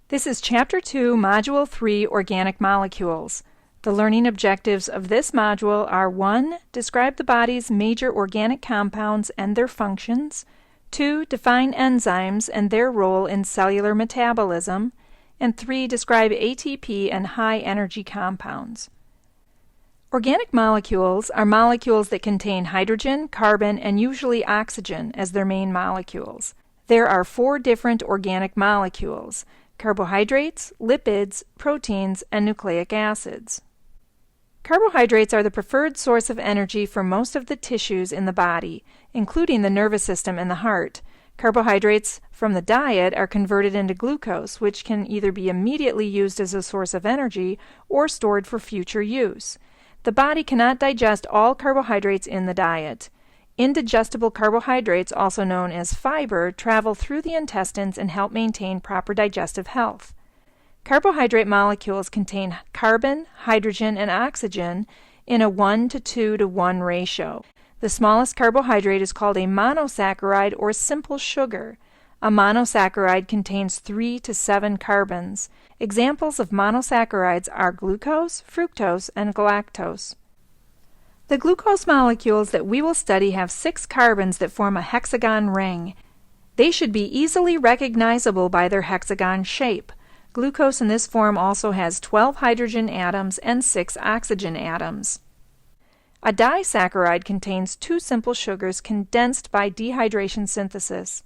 This is Chapter 2, Module 3, Organic Molecules. The learning objectives of this module are 1. Describe the body's major organic compounds and their functions. 2. Define enzymes and their role in cellular metabolism. And 3. Describe ATP and high-energy compounds. Organic molecules are molecules that contain hydrogen, carbon, and usually oxygen as their main molecules. There are 4 different organic molecules: carbohydrates, lipids, proteins, and nucleic acids. Carbohydrates are the preferred source of energy for most of the tissues in the body, including the nervous system and the heart. Carbohydrates from the diet are converted into glucose, which can either be immediately used as a source of energy or stored for future use. The body cannot digest all carbohydrates in the diet. Indigestible carbohydrates, also known as fiber, travel through the intestines and help maintain proper digestive health. Carbohydrate molecules contain carbon, hydrogen, and oxygen in a 1:2:1 ratio. The smallest carbohydrate is called a monosaccharide or simple sugar. A monosaccharide contains 3 to 7 carbons. Examples of monosaccharides are glucose, fructose, and galactose. The glucose molecules that we will study have 6 carbons that form a hexagon ring. They should be easily recognizable by their hexagon shape. Glucose in this form also has 12 hydrogen atoms and 6 oxygen atoms. A disaccharide contains 2 simple sugars condensed by dehydration synthesis.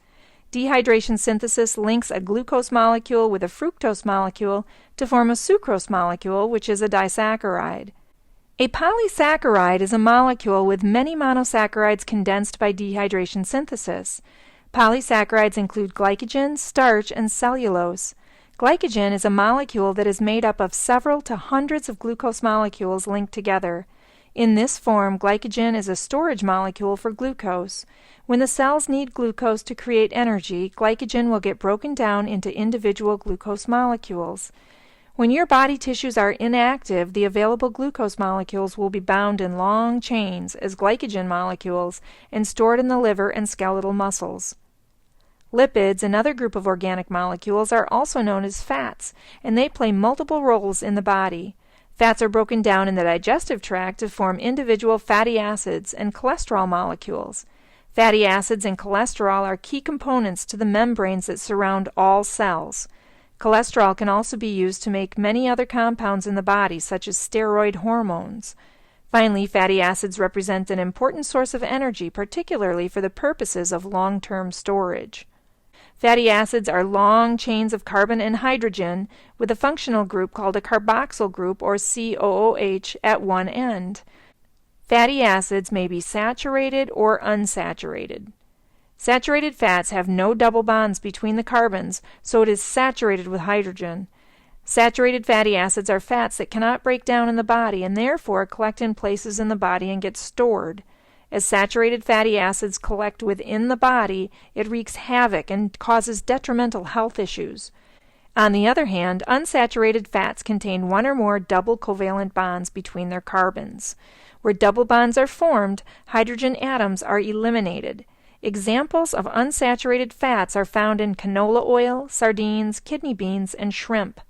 Dehydration synthesis links a glucose molecule with a fructose molecule to form a sucrose molecule, which is a disaccharide. A polysaccharide is a molecule with many monosaccharides condensed by dehydration synthesis. Polysaccharides include glycogen, starch, and cellulose. Glycogen is a molecule that is made up of several to hundreds of glucose molecules linked together. In this form, glycogen is a storage molecule for glucose. When the cells need glucose to create energy, glycogen will get broken down into individual glucose molecules. When your body tissues are inactive, the available glucose molecules will be bound in long chains as glycogen molecules and stored in the liver and skeletal muscles. Lipids, another group of organic molecules, are also known as fats, and they play multiple roles in the body. Fats are broken down in the digestive tract to form individual fatty acids and cholesterol molecules. Fatty acids and cholesterol are key components to the membranes that surround all cells. Cholesterol can also be used to make many other compounds in the body, such as steroid hormones. Finally, fatty acids represent an important source of energy, particularly for the purposes of long-term storage. Fatty acids are long chains of carbon and hydrogen with a functional group called a carboxyl group, or COOH, at one end. Fatty acids may be saturated or unsaturated. Saturated fats have no double bonds between the carbons, so it is saturated with hydrogen. Saturated fatty acids are fats that cannot break down in the body and therefore collect in places in the body and get stored. As saturated fatty acids collect within the body, it wreaks havoc and causes detrimental health issues. On the other hand, unsaturated fats contain 1 or more double covalent bonds between their carbons. Where double bonds are formed, hydrogen atoms are eliminated. Examples of unsaturated fats are found in canola oil, sardines, kidney beans, and shrimp.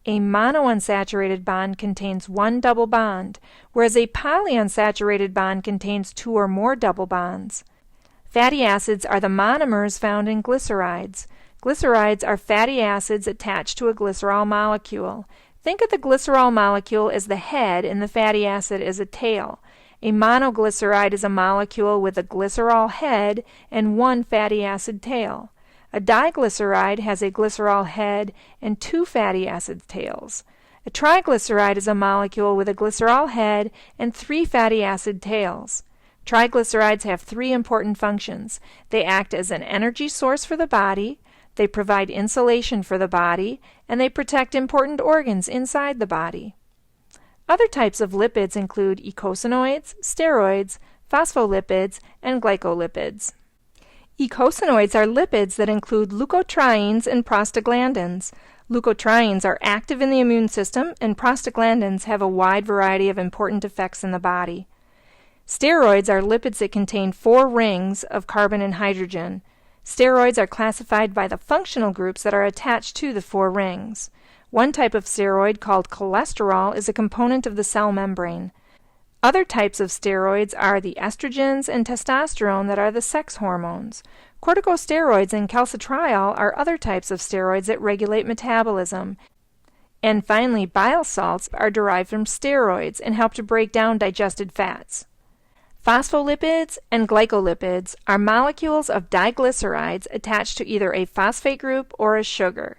A monounsaturated bond contains 1 double bond, whereas a polyunsaturated bond contains 2 or more double bonds. Fatty acids are the monomers found in glycerides. Glycerides are fatty acids attached to a glycerol molecule. Think of the glycerol molecule as the head and the fatty acid as a tail. A monoglyceride is a molecule with a glycerol head and 1 fatty acid tail. A diglyceride has a glycerol head and 2 fatty acid tails. A triglyceride is a molecule with a glycerol head and 3 fatty acid tails. Triglycerides have 3 important functions. They act as an energy source for the body, they provide insulation for the body, and they protect important organs inside the body. Other types of lipids include eicosanoids, steroids, phospholipids, and glycolipids. Eicosanoids are lipids that include leukotrienes and prostaglandins. Leukotrienes are active in the immune system, and prostaglandins have a wide variety of important effects in the body. Steroids are lipids that contain 4 rings of carbon and hydrogen. Steroids are classified by the functional groups that are attached to the four rings. One type of steroid, called cholesterol, is a component of the cell membrane. Other types of steroids are the estrogens and testosterone that are the sex hormones. Corticosteroids and calcitriol are other types of steroids that regulate metabolism. And finally, bile salts are derived from steroids and help to break down digested fats. Phospholipids and glycolipids are molecules of diglycerides attached to either a phosphate group or a sugar.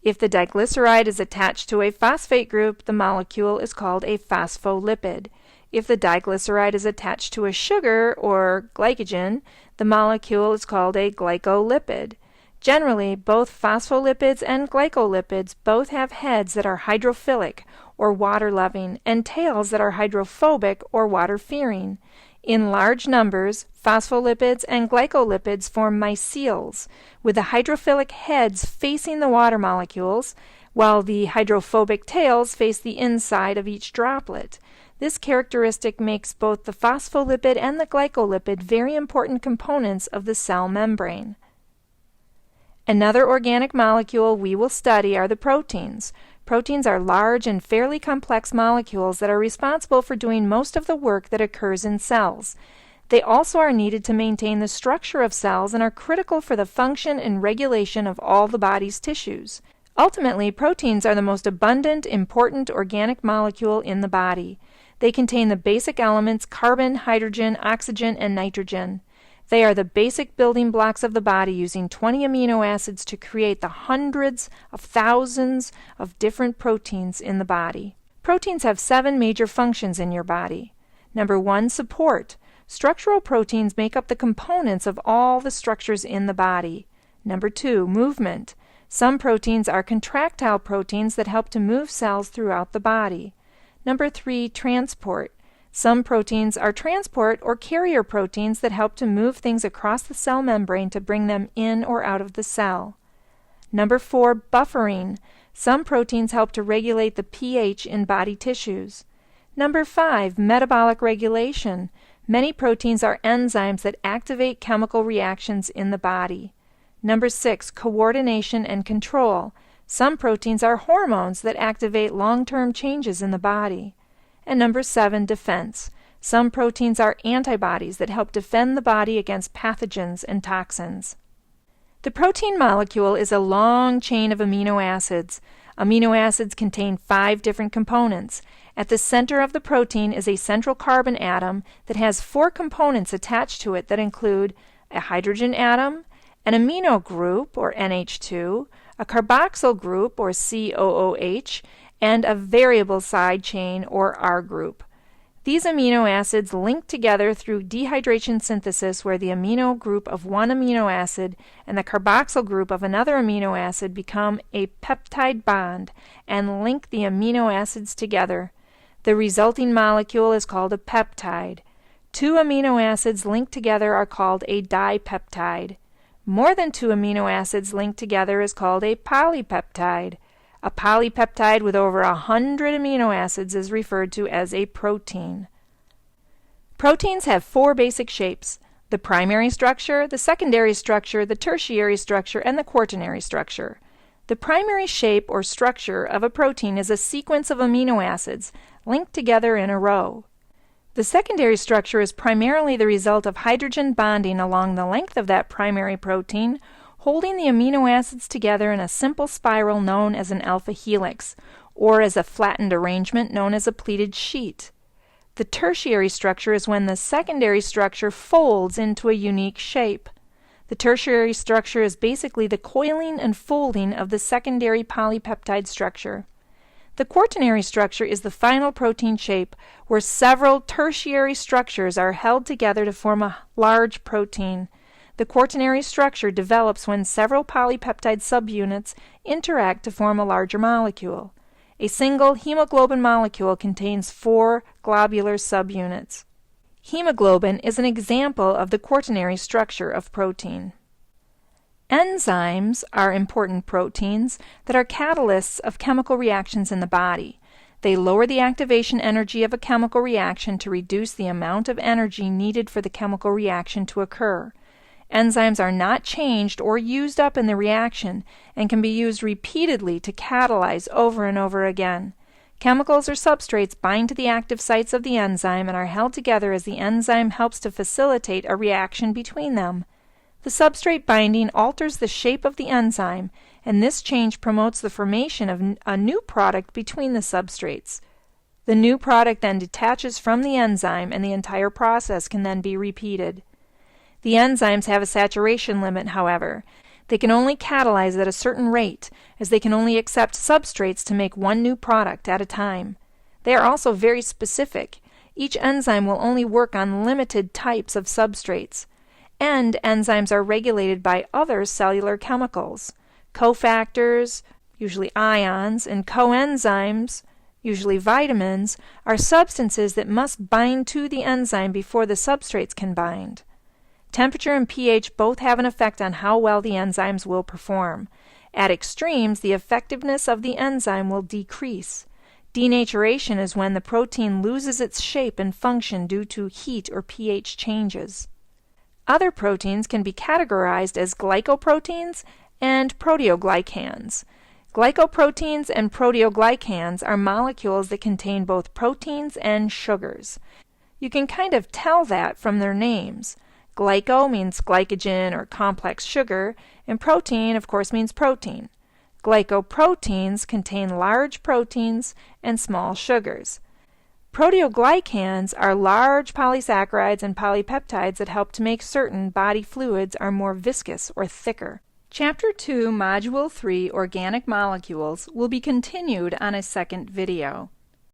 If the diglyceride is attached to a phosphate group, the molecule is called a phospholipid. If the diglyceride is attached to a sugar or glycogen, the molecule is called a glycolipid. Generally, both phospholipids and glycolipids both have heads that are hydrophilic or water-loving and tails that are hydrophobic or water-fearing. In large numbers, phospholipids and glycolipids form myceles, with the hydrophilic heads facing the water molecules, while the hydrophobic tails face the inside of each droplet. This characteristic makes both the phospholipid and the glycolipid very important components of the cell membrane. Another organic molecule we will study are the proteins. Proteins are large and fairly complex molecules that are responsible for doing most of the work that occurs in cells. They also are needed to maintain the structure of cells and are critical for the function and regulation of all the body's tissues. Ultimately, proteins are the most abundant, important organic molecule in the body. They contain the basic elements carbon, hydrogen, oxygen, and nitrogen. They are the basic building blocks of the body, using 20 amino acids to create the hundreds of thousands of different proteins in the body. Proteins have 7 major functions in your body. Number 1, support. Structural proteins make up the components of all the structures in the body. Number 2, movement. Some proteins are contractile proteins that help to move cells throughout the body. Number 3, transport. Some proteins are transport or carrier proteins that help to move things across the cell membrane to bring them in or out of the cell. Number 4, buffering. Some proteins help to regulate the pH in body tissues. Number 5, metabolic regulation. Many proteins are enzymes that activate chemical reactions in the body. Number 6, coordination and control. Some proteins are hormones that activate long-term changes in the body. And number 7, defense. Some proteins are antibodies that help defend the body against pathogens and toxins. The protein molecule is a long chain of amino acids. Amino acids contain 5 different components. At the center of the protein is a central carbon atom that has 4 components attached to it that include a hydrogen atom, an amino group, or NH2, a carboxyl group, or COOH, and a variable side chain, or R group. These amino acids link together through dehydration synthesis, where the amino group of one amino acid and the carboxyl group of another amino acid become a peptide bond and link the amino acids together. The resulting molecule is called a peptide. 2 amino acids linked together are called a dipeptide. More than 2 amino acids linked together is called a polypeptide. A polypeptide with over 100 amino acids is referred to as a protein. Proteins have 4 basic shapes: the primary structure, the secondary structure, the tertiary structure, and the quaternary structure. The primary shape or structure of a protein is a sequence of amino acids linked together in a row. The secondary structure is primarily the result of hydrogen bonding along the length of that primary protein, holding the amino acids together in a simple spiral known as an alpha helix, or as a flattened arrangement known as a pleated sheet. The tertiary structure is when the secondary structure folds into a unique shape. The tertiary structure is basically the coiling and folding of the secondary polypeptide structure. The quaternary structure is the final protein shape, where several tertiary structures are held together to form a large protein. The quaternary structure develops when several polypeptide subunits interact to form a larger molecule. A single hemoglobin molecule contains 4 globular subunits. Hemoglobin is an example of the quaternary structure of protein. Enzymes are important proteins that are catalysts of chemical reactions in the body. They lower the activation energy of a chemical reaction to reduce the amount of energy needed for the chemical reaction to occur. Enzymes are not changed or used up in the reaction and can be used repeatedly to catalyze over and over again. Chemicals or substrates bind to the active sites of the enzyme and are held together as the enzyme helps to facilitate a reaction between them. The substrate binding alters the shape of the enzyme, and this change promotes the formation of a new product between the substrates. The new product then detaches from the enzyme, and the entire process can then be repeated. The enzymes have a saturation limit, however. They can only catalyze at a certain rate, as they can only accept substrates to make one new product at a time. They are also very specific. Each enzyme will only work on limited types of substrates. And enzymes are regulated by other cellular chemicals. Cofactors, usually ions, and coenzymes, usually vitamins, are substances that must bind to the enzyme before the substrates can bind. Temperature and pH both have an effect on how well the enzymes will perform. At extremes, the effectiveness of the enzyme will decrease. Denaturation is when the protein loses its shape and function due to heat or pH changes. Other proteins can be categorized as glycoproteins and proteoglycans. Glycoproteins and proteoglycans are molecules that contain both proteins and sugars. You can kind of tell that from their names. Glyco means glycogen or complex sugar, and protein, of course, means protein. Glycoproteins contain large proteins and small sugars. Proteoglycans are large polysaccharides and polypeptides that help to make certain body fluids are more viscous or thicker. Chapter 2, Module 3, Organic Molecules, will be continued on a second video.